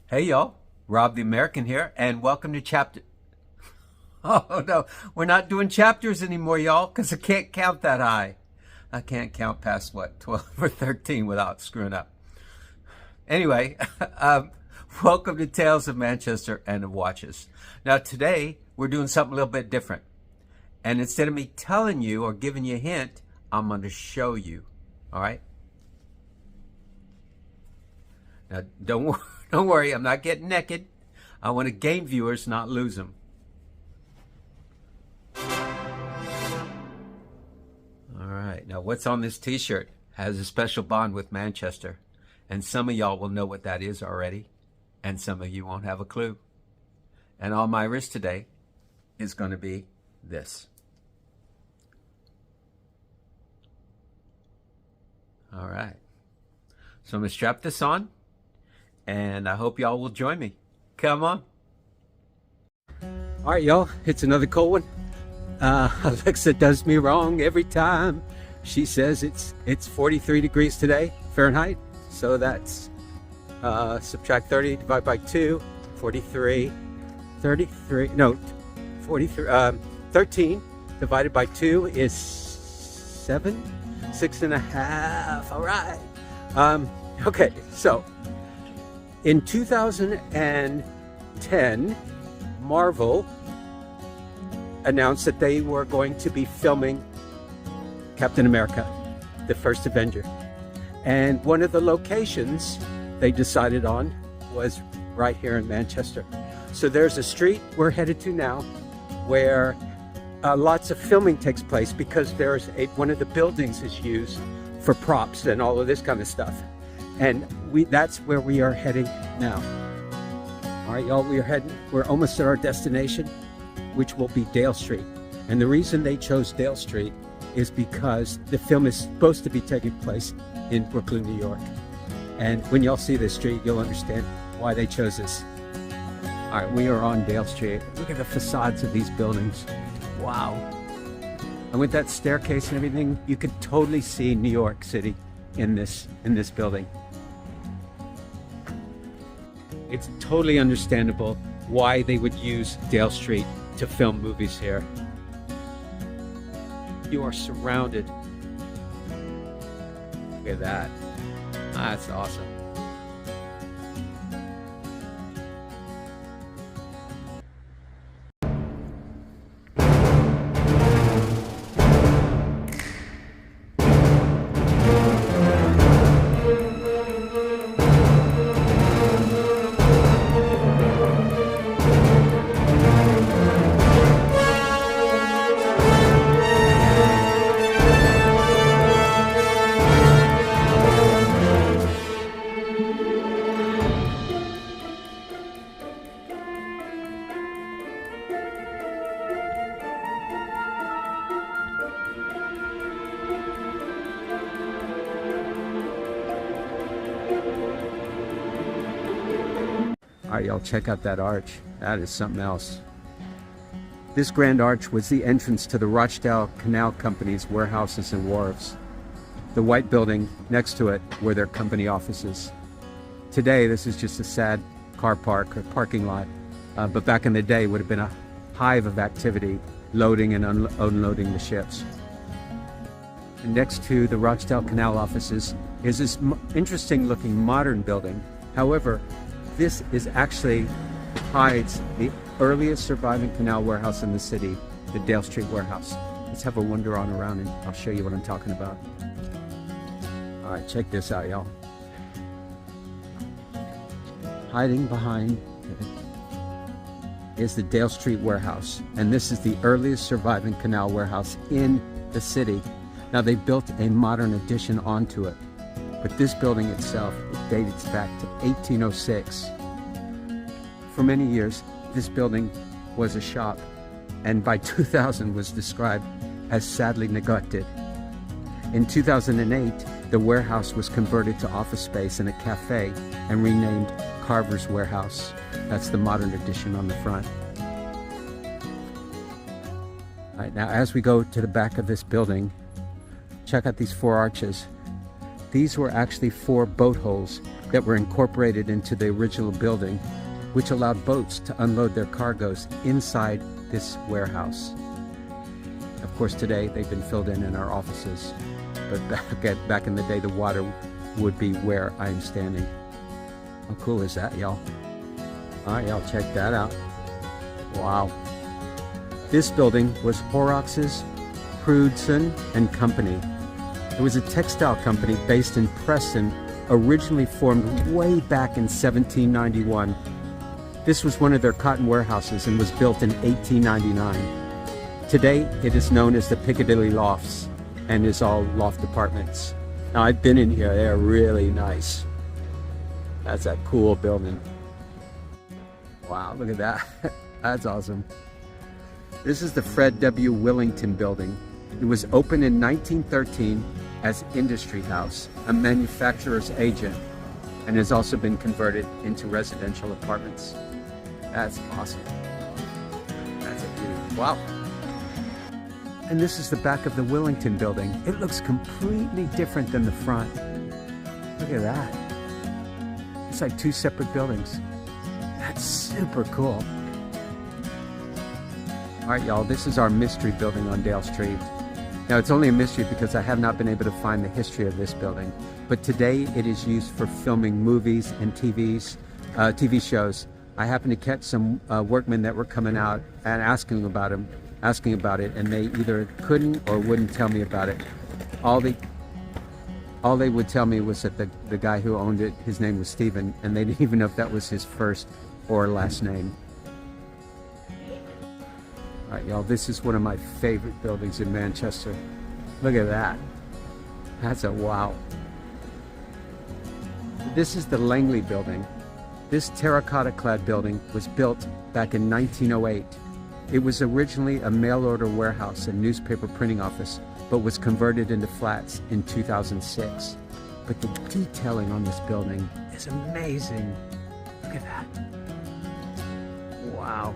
Hey y'all, Rob the American here, and welcome to chapter. Oh no, we're not doing chapters anymore, y'all, because I can't count that high. I can't count past what, 12 or 13 without screwing up. Anyway, welcome to Tales of Manchester and of Watches. Now today we're doing something a little bit different, and instead of me telling you or giving you a hint, I'm going to show you. All right. Now don't worry, I'm not getting naked. I want to gain viewers, not lose them. All right, now what's on this t-shirt has a special bond with Manchester, and some of y'all will know what that is already, and some of you won't have a clue. And on my wrist today is going to be this. All right, so I'm going to strap this on, and I hope y'all will join me. Come on. All right, y'all, it's another cold one. Alexa does me wrong every time. She says it's 43 degrees today, Fahrenheit. So that's subtract 30, divide by 2, 43, 33, no, 43, 13 divided by 2 is 7, 6.5. All right. Okay, so in 2010, Marvel announced that they were going to be filming Captain America, the first Avenger. And one of the locations they decided on was right here in Manchester. So there's a street we're headed to now where lots of filming takes place, because there's one of the buildings is used for props and all of this kind of stuff. And that's where we are heading now. All right, y'all, we're almost at our destination, which will be Dale Street. And the reason they chose Dale Street is because the film is supposed to be taking place in Brooklyn, New York. And when y'all see this street, you'll understand why they chose this. All right, we are on Dale Street. Look at the facades of these buildings. Wow. And with that staircase and everything, you could totally see New York City in this building. It's totally understandable why they would use Dale Street to film movies here. You are surrounded. Look at that. That's awesome. All right, y'all, check out that arch. That is something else. This grand arch was the entrance to the Rochdale Canal Company's warehouses and wharves. The white building next to it were their company offices. Today, this is just a sad car park or parking lot, but back in the day would have been a hive of activity, loading and unloading the ships. And next to the Rochdale Canal offices is this interesting looking modern building. However, this is actually hides the earliest surviving canal warehouse in the city, the Dale Street Warehouse. Let's have a wander on around and I'll show you what I'm talking about. All right, check this out, y'all. Hiding behind is the Dale Street Warehouse, and this is the earliest surviving canal warehouse in the city. Now, they built a modern addition onto it, but this building itself, it dates back to 1806. For many years, this building was a shop, and by 2000 was described as sadly neglected. In 2008, the warehouse was converted to office space and a cafe and renamed Carver's Warehouse. That's the modern addition on the front. All right, now as we go to the back of this building, check out these 4 arches. These were actually 4 boat holes that were incorporated into the original building, which allowed boats to unload their cargoes inside this warehouse. Of course, today they've been filled in our offices, but back in the day, the water would be where I'm standing. How cool is that, y'all? All right, y'all, check that out. Wow. This building was Horrocks' Prudson and Company. It was a textile company based in Preston, originally formed way back in 1791. This was one of their cotton warehouses and was built in 1899. Today, it is known as the Piccadilly Lofts and is all loft apartments. Now, I've been in here. They're really nice. That's a cool building. Wow, look at that. That's awesome. This is the Fred W. Willington building. It was opened in 1913 as Industry House, a manufacturer's agent, and has also been converted into residential apartments. That's awesome. That's a beauty. Wow. And this is the back of the Willington building. It looks completely different than the front. Look at that. It's like two separate buildings. That's super cool. All right, y'all, this is our mystery building on Dale Street. Now, it's only a mystery because I have not been able to find the history of this building, but today it is used for filming movies and TV shows. I happened to catch some workmen that were coming out and asking about it, and they either couldn't or wouldn't tell me about it. All they would tell me was that the guy who owned it, his name was Stephen, and they didn't even know if that was his first or last name. All right, y'all, this is one of my favorite buildings in Manchester. Look at that. That's a wow. This is the Langley building. This terracotta-clad building was built back in 1908. It was originally a mail-order warehouse and newspaper printing office, but was converted into flats in 2006. But the detailing on this building is amazing. Look at that. Wow.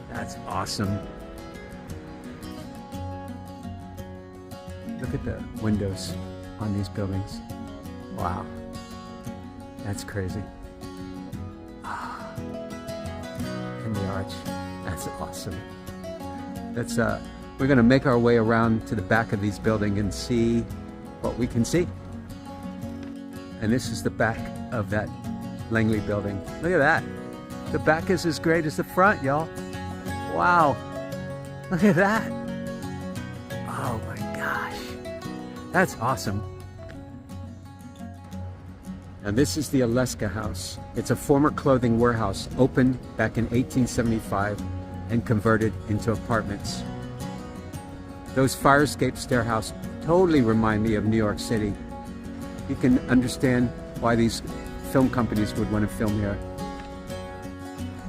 That's awesome. Look at the windows on these buildings. Wow. That's crazy. And the arch. That's awesome. We're gonna make our way around to the back of these buildings and see what we can see. And this is the back of that Langley building. Look at that. The back is as great as the front, y'all. Wow. Look at that. Oh my gosh. That's awesome. And this is the Aleska House. It's a former clothing warehouse opened back in 1875 and converted into apartments. Those fire escape stairhouse totally remind me of New York City. You can understand why these film companies would want to film here.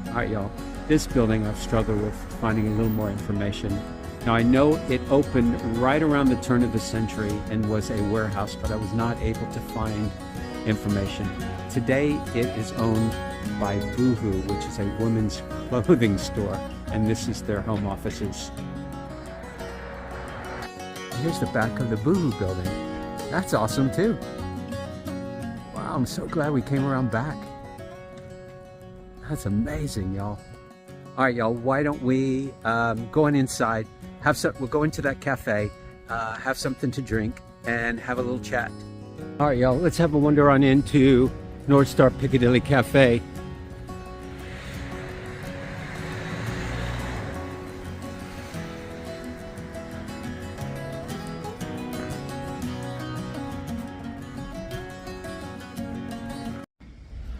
All right, y'all. This building I've struggled with finding a little more information. Now, I know it opened right around the turn of the century and was a warehouse, but I was not able to find information. Today, it is owned by Boohoo, which is a women's clothing store, and this is their home offices. Here's the back of the Boohoo building. That's awesome too. Wow, I'm so glad we came around back. That's amazing, y'all. All right, y'all, why don't we go on inside, we'll go into that cafe, have something to drink, and have a little chat. All right, y'all, let's have a wander on into Northstar Piccadilly Cafe.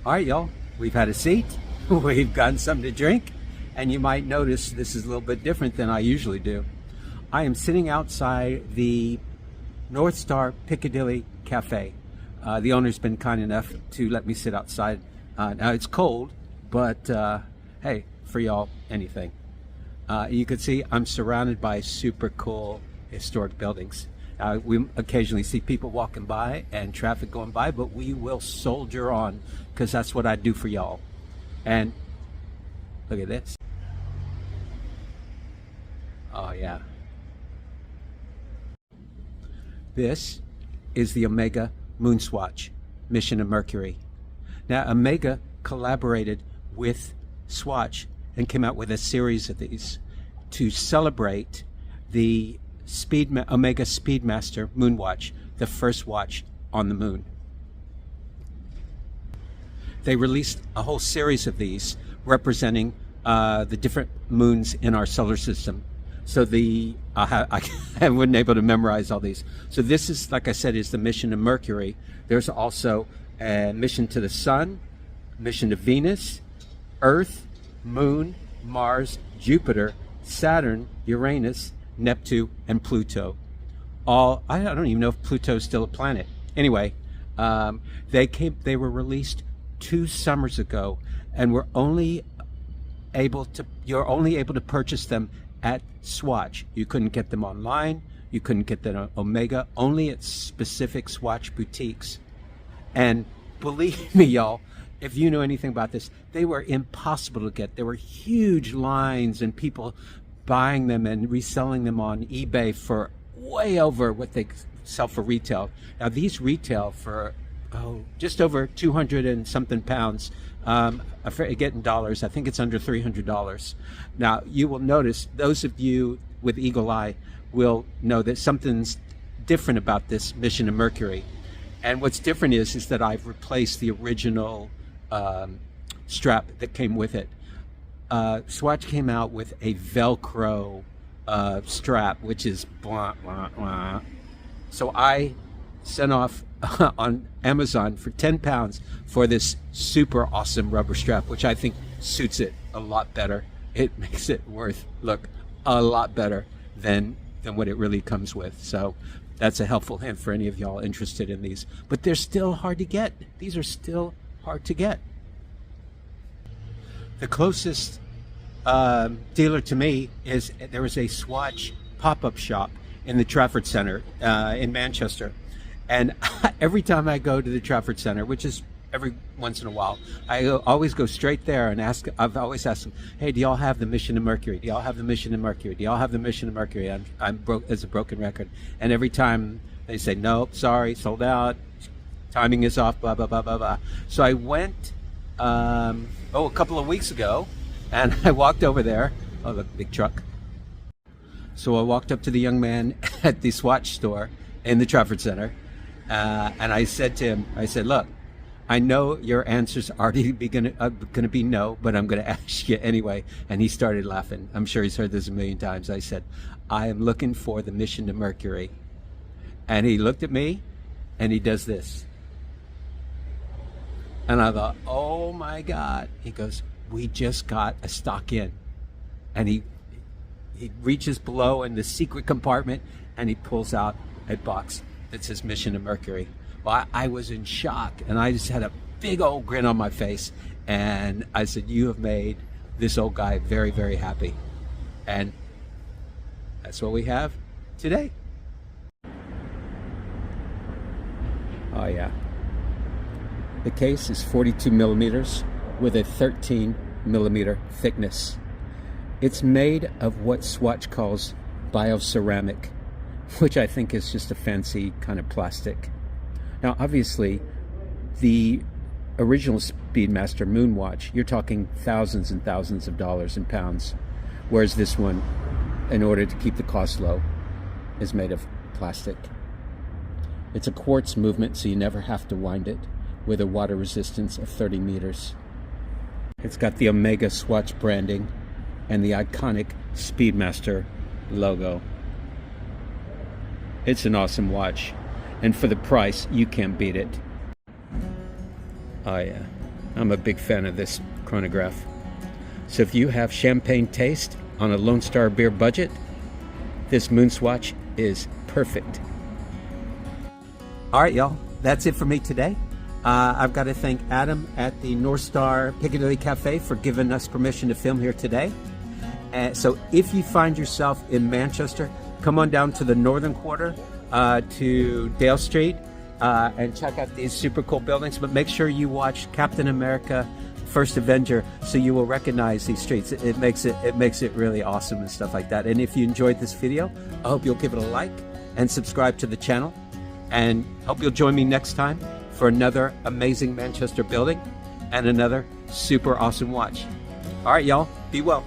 All right, y'all, we've had a seat, we've gotten something to drink, and you might notice this is a little bit different than I usually do. I am sitting outside the Northstar Piccadilly Cafe. The owner's been kind enough to let me sit outside. Now it's cold, but hey, for y'all, anything. You can see I'm surrounded by super cool historic buildings. We occasionally see people walking by and traffic going by, but we will soldier on because that's what I do for y'all. And look at this. Oh yeah. This is the Omega Moonswatch Mission to Mercury. Now, Omega collaborated with Swatch and came out with a series of these to celebrate the Omega Speedmaster Moonwatch, the first watch on the moon. They released a whole series of these representing the different moons in our solar system. So I wasn't able to memorize all these. So this is, like I said, is the mission to Mercury. There's also a mission to the Sun, mission to Venus, Earth, Moon, Mars, Jupiter, Saturn, Uranus, Neptune, and Pluto. All, I don't even know if Pluto is still a planet. Anyway, they were released 2 summers ago, and you're only able to purchase them at Swatch. You couldn't get them online. You couldn't get them at Omega, only at specific Swatch boutiques. And believe me, y'all, if you know anything about this, they were impossible to get. There were huge lines and people buying them and reselling them on eBay for way over what they sell for retail. Now these retail for just over 200 and something pounds. I forget in dollars. I think it's under $300. Now you will notice, those of you with eagle eye will know that something's different about this mission to Mercury. And what's different is that I've replaced the original strap that came with it. Swatch came out with a Velcro strap, which is blah, blah, blah. So I sent off on Amazon for 10 pounds for this super awesome rubber strap, which I think suits it a lot better. It makes it look a lot better than what it really comes with. So that's a helpful hint for any of y'all interested in these. But they're still hard to get. These are still hard to get. The closest dealer to me is, there was a Swatch pop-up shop in the Trafford Center in Manchester. And every time I go to the Trafford Center, which is every once in a while, I always go straight there and ask. I've always asked them, "Hey, do y'all have the mission to Mercury? Do y'all have the mission to Mercury? Do y'all have the mission to Mercury?" I'm broke as a broken record. And every time they say, "Nope, sorry, sold out. Timing is off." Blah blah blah blah blah. So I went a couple of weeks ago, and I walked over there. Oh, look, big truck. So I walked up to the young man at the Swatch store in the Trafford Center. And I said to him, I said, "Look, I know your answer's already going to be no, but I'm going to ask you anyway." And he started laughing. I'm sure he's heard this a million times. I said, "I am looking for the mission to Mercury." And he looked at me and he does this. And I thought, oh my God. He goes, "We just got a stock in." And he reaches below in the secret compartment and he pulls out a box that says mission to Mercury. Well, I was in shock, and I just had a big old grin on my face, and I said, "You have made this old guy very, very happy." And that's what we have today. Oh yeah. The case is 42 millimeters with a 13 millimeter thickness. It's made of what Swatch calls bioceramic, which I think is just a fancy kind of plastic. Now, obviously, the original Speedmaster Moonwatch, you're talking thousands and thousands of dollars and pounds, whereas this one, in order to keep the cost low, is made of plastic. It's a quartz movement, so you never have to wind it, with a water resistance of 30 meters. It's got the Omega Swatch branding and the iconic Speedmaster logo. It's an awesome watch, and for the price, you can't beat it. Oh yeah, I'm a big fan of this chronograph. So if you have champagne taste on a Lone Star beer budget, this Moonswatch is perfect. All right, y'all, that's it for me today. I've got to thank Adam at the Northstar Piccadilly Cafe for giving us permission to film here today. So if you find yourself in Manchester, come on down to the northern quarter to Dale Street and check out these super cool buildings. But make sure you watch Captain America First Avenger so you will recognize these streets. It makes it really awesome and stuff like that. And if you enjoyed this video, I hope you'll give it a like and subscribe to the channel. And hope you'll join me next time for another amazing Manchester building and another super awesome watch. All right, y'all, be well.